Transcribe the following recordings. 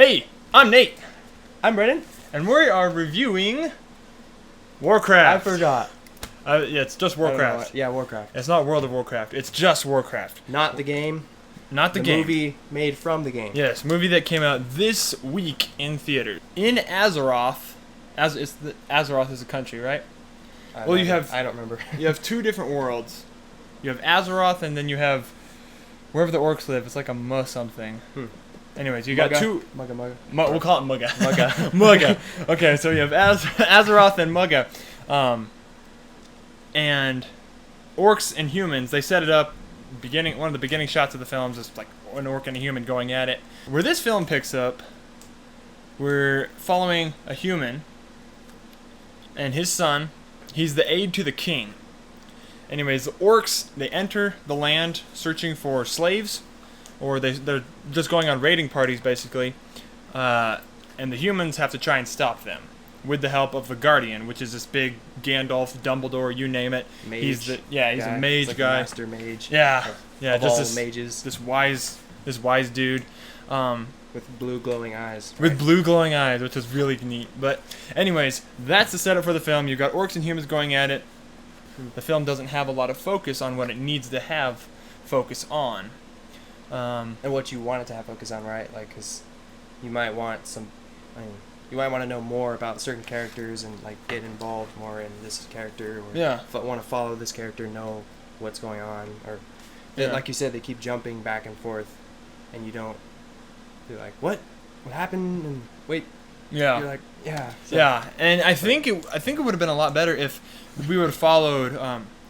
Hey, I'm Nate, I'm Brennan. and we are reviewing Warcraft. I forgot. Yeah, it's just Warcraft. Yeah, Warcraft. It's not World of Warcraft. It's just Warcraft. Not the game. Not the The game. movie made from the game. Yes, movie that came out this week in theaters. In Azeroth, Azeroth is a country, right? I Well, don't remember. You have two different worlds. You have Azeroth, and then you have wherever the orcs live. It's like a mu something. Anyways, you got two. Mugga. We'll call it Mugga. Mugga. Mugga. Okay, so you have Azeroth and Mugga. And orcs and humans, they set it up. One of the beginning shots of the film is just like an orc and a human going at it. Where this film picks up, we're following a human and his son. He's the aide to the king. Anyways, the orcs, they enter the land searching for slaves, or they're just going on raiding parties, basically. And the humans have to try and stop them with the help of the Guardian, which is this big Gandalf, Dumbledore, you name it. Mage. He's a mage Like guy. A master mage. Yeah, Of just all this mages this wise dude. with blue glowing eyes. With blue glowing eyes, which is really neat. But anyways, that's the setup for the film. You've got orcs and humans going at it. The film doesn't have a lot of focus on what it needs to have focus on. And what you want it to have focus on, right? Like, because you might want you might want to know more about certain characters and like get involved more in this character. Or want to follow this character, know what's going on, or like you said, they keep jumping back and forth, and you don't. You're like, what happened? And wait. Yeah. You're like, yeah. So, yeah, and I think it would have been a lot better if we would have followed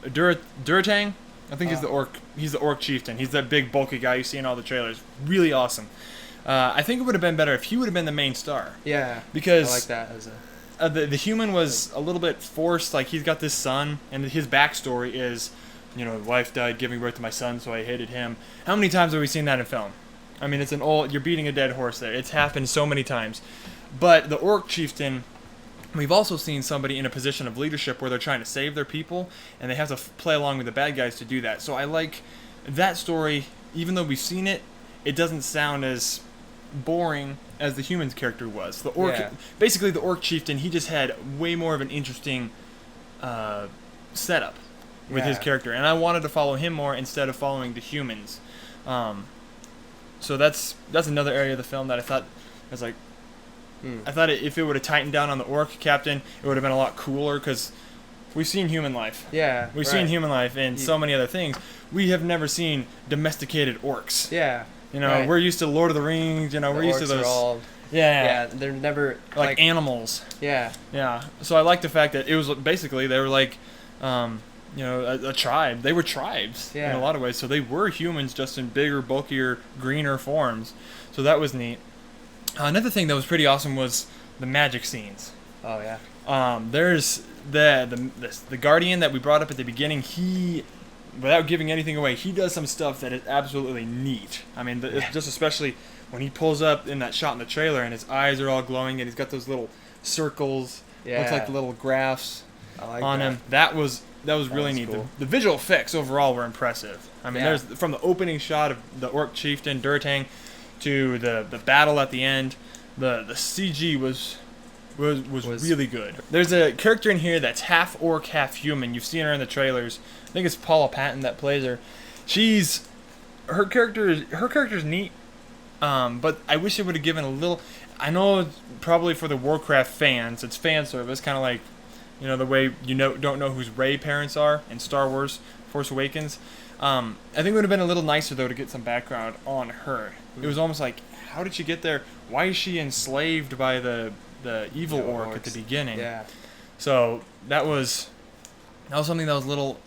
Duratang. I think he's the orc. He's the orc chieftain. He's that big bulky guy you see in all the trailers. Really awesome. I think it would have been better if he would have been the main star. Yeah. Because I like that as a. The human was a little bit forced. Like, he's got this son, and his backstory is, wife died giving birth to my son, so I hated him. How many times have we seen that in film? I mean, you're beating a dead horse there. It's happened so many times. But the orc chieftain, we've also seen somebody in a position of leadership where they're trying to save their people, and they have to play along with the bad guys to do that. So I like that story. Even though we've seen it, it doesn't sound as boring as the human's character was. The orc, basically the orc chieftain, he just had way more of an interesting setup with his character, and I wanted to follow him more instead of following the humans. So that's another area of the film that I thought was like. I thought if it would have tightened down on the orc captain, it would have been a lot cooler, because we've seen human life. Yeah. We've seen human life and so many other things. We have never seen domesticated orcs. Yeah. We're used to Lord of the Rings. We're used to those. Yeah, they're never like animals. Yeah. Yeah. So I like the fact that it was basically they were like, a tribe. They were tribes in a lot of ways. So they were humans, just in bigger, bulkier, greener forms. So that was neat. Another thing that was pretty awesome was the magic scenes. Oh yeah. There's the Guardian that we brought up at the beginning. He, without giving anything away, he does some stuff that is absolutely neat. I mean, just especially when he pulls up in that shot in the trailer and his eyes are all glowing and he's got those little circles. Yeah. Looks like the little graphs on him. That was really neat. Cool. The visual effects overall were impressive. I mean, there's from the opening shot of the orc chieftain Duratang to the battle at the end, the CG was really good. There's a character in here that's half orc, half human. You've seen her in the trailers. I think it's Paula Patton that plays her. Her character's neat, but I wish it would have given a little. I know probably for the Warcraft fans, it's fan service, kind of like the way don't know whose Rey parents are in Star Wars Force Awakens. I think it would have been a little nicer, though, to get some background on her. It was almost like, how did she get there? Why is she enslaved by the evil orc at the beginning? Yeah. So that was something that was a little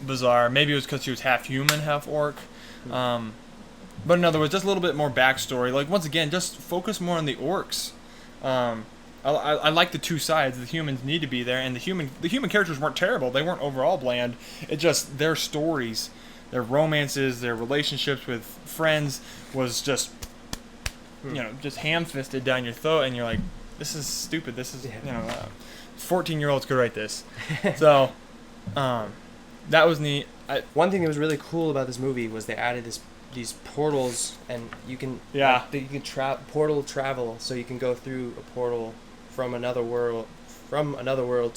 bizarre. Maybe it was because she was half human, half orc. But in other words, just a little bit more backstory. Like, once again, just focus more on the orcs. I like the two sides. The humans need to be there, and the human characters weren't terrible. They weren't overall bland. It just their stories, their romances, their relationships with friends was just just ham-fisted down your throat, and you're like, this is stupid. This is 14-year-olds could write this. So that was neat. One thing that was really cool about this movie was they added these portals, and you can you can portal travel, so you can go through a portal from another world to another world.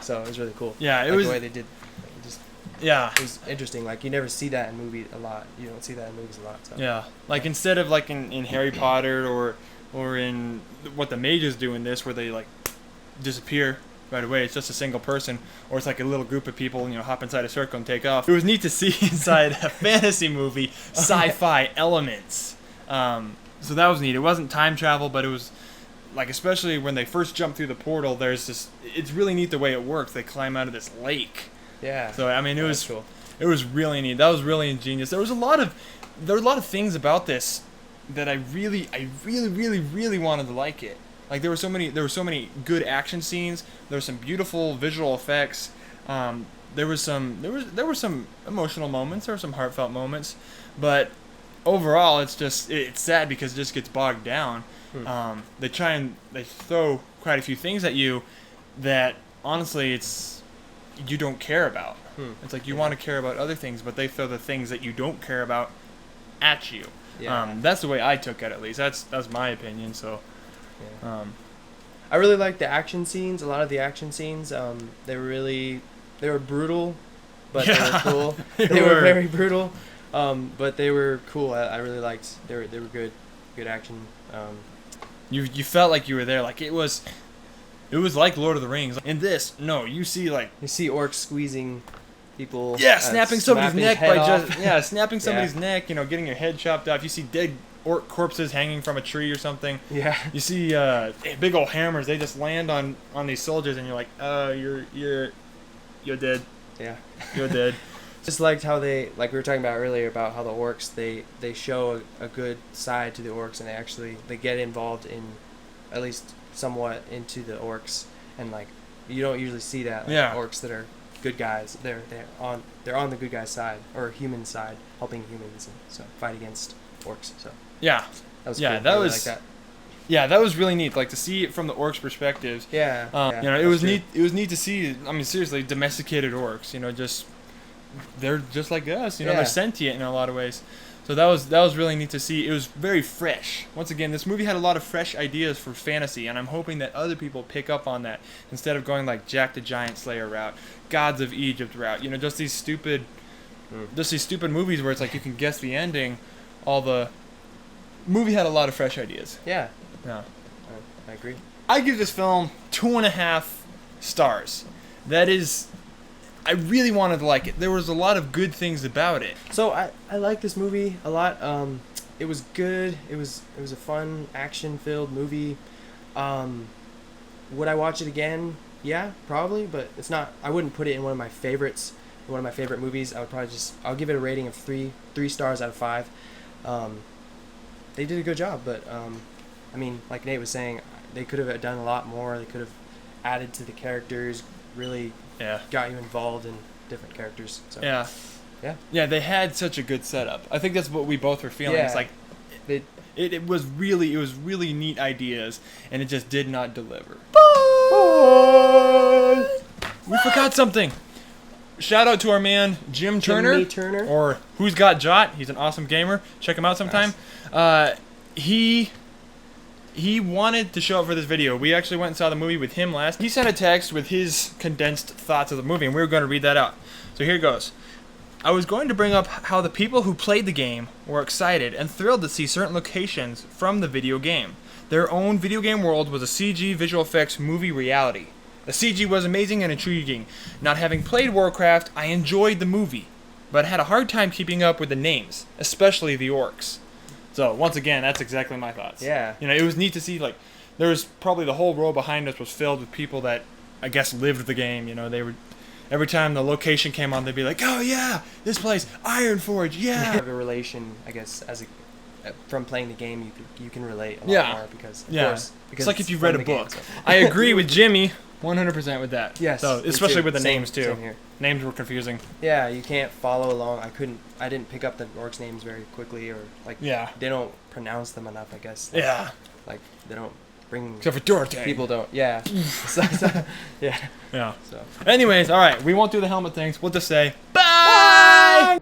So it was really cool. Yeah, it was the way they did. Yeah, it was interesting. Like, you never see that in movies a lot. You don't see that in movies a lot. So. Yeah, like instead of like in Harry Potter or in what the mages do in this, where they like disappear right away. It's just a single person, or it's like a little group of people, hop inside a circle and take off. It was neat to see inside a fantasy movie sci-fi elements. So that was neat. It wasn't time travel, but it was like, especially when they first jump through the portal, there's this. It's really neat the way it works. They climb out of this lake. Yeah. So I mean, it was cool. It was really neat. That was really ingenious. There were a lot of things about this that I really wanted to like it. Like, there were so many good action scenes. There were some beautiful visual effects. There were some emotional moments. There were some heartfelt moments, but overall, it's sad because it just gets bogged down. They throw quite a few things at you that honestly you don't care about. It's like you want to care about other things, but they throw the things that you don't care about at you. Yeah. That's the way I took it, at least. That's my opinion. So. Yeah. I really liked the action scenes. A lot of the action scenes, they were brutal, but they were cool. They were very brutal, but they were cool. I really liked. They were good action. You felt like you were there. Like, it was like Lord of the Rings. In this, no, you see orcs squeezing people. Yeah, snapping somebody's neck snapping somebody's neck. Getting your head chopped off. You see dead orc corpses hanging from a tree or something. Yeah. You see big old hammers. They just land on these soldiers, and you're like, you're dead. Yeah. You're dead. Just liked how they, like we were talking about earlier, about how the orcs, they show a good side to the orcs, and they get involved in, at least somewhat, into the orcs, and like, you don't usually see that. Like, orcs that are good guys, they're on the good guys' side, or human side, helping humans, and so fight against orcs. So yeah, that was cool. That was like that. Yeah, that was really neat. Like, to see it from the orcs' perspective. Yeah. It was neat. It was neat to see. I mean, seriously, domesticated orcs. They're just like us. They're sentient in a lot of ways. So that was really neat to see. It was very fresh. Once again, this movie had a lot of fresh ideas for fantasy, and I'm hoping that other people pick up on that instead of going like Jack the Giant Slayer route, Gods of Egypt route. Just these stupid movies where it's like you can guess the ending. The movie had a lot of fresh ideas. Yeah. I agree. I give this film 2.5 stars. That is, I really wanted to like it. There was a lot of good things about it. So I like this movie a lot. It was good. It was a fun, action-filled movie. Would I watch it again? Yeah, probably, but it's not. I wouldn't put it in one of my favorites. One of my favorite movies. I would probably I'll give it a rating of 3 stars out of 5. They did a good job, but I mean, like Nate was saying, they could have done a lot more. They could have added to the characters, really got you involved in different characters. So. Yeah, they had such a good setup. I think that's what we both were feeling. Yeah. It's like it was really neat ideas, and it just did not deliver. Bye. We forgot something. Shout out to our man Jim Turner, or Who's Got Jot. He's an awesome gamer. Check him out sometime. Nice. He wanted to show up for this video. We actually went and saw the movie with him last. He sent a text with his condensed thoughts of the movie, and we were going to read that out. So here it goes. I was going to bring up how the people who played the game were excited and thrilled to see certain locations from the video game. Their own video game world was a CG visual effects movie reality. The CG was amazing and intriguing. Not having played Warcraft, I enjoyed the movie, but had a hard time keeping up with the names, especially the orcs. So, once again, that's exactly my thoughts. Yeah. It was neat to see, like, there was probably the whole row behind us was filled with people that, I guess, lived the game. They would, every time the location came on, they'd be like, oh, yeah, this place, Ironforge, yeah. You have a relation, I guess, from playing the game, you can relate a lot more because, of course. Because it's like if you've read a book. Game, so. I agree with Jimmy 100% with that. Yes. So, especially with the names, too. Same here. Names were confusing. Yeah, you can't follow along. I didn't pick up the orcs' names very quickly, or, like, they don't pronounce them enough, I guess. Like, they don't bring. Except for Dorothy. People don't. Yeah. Yeah. Yeah. So. Anyways, all right. We won't do the helmet things. We'll just say bye.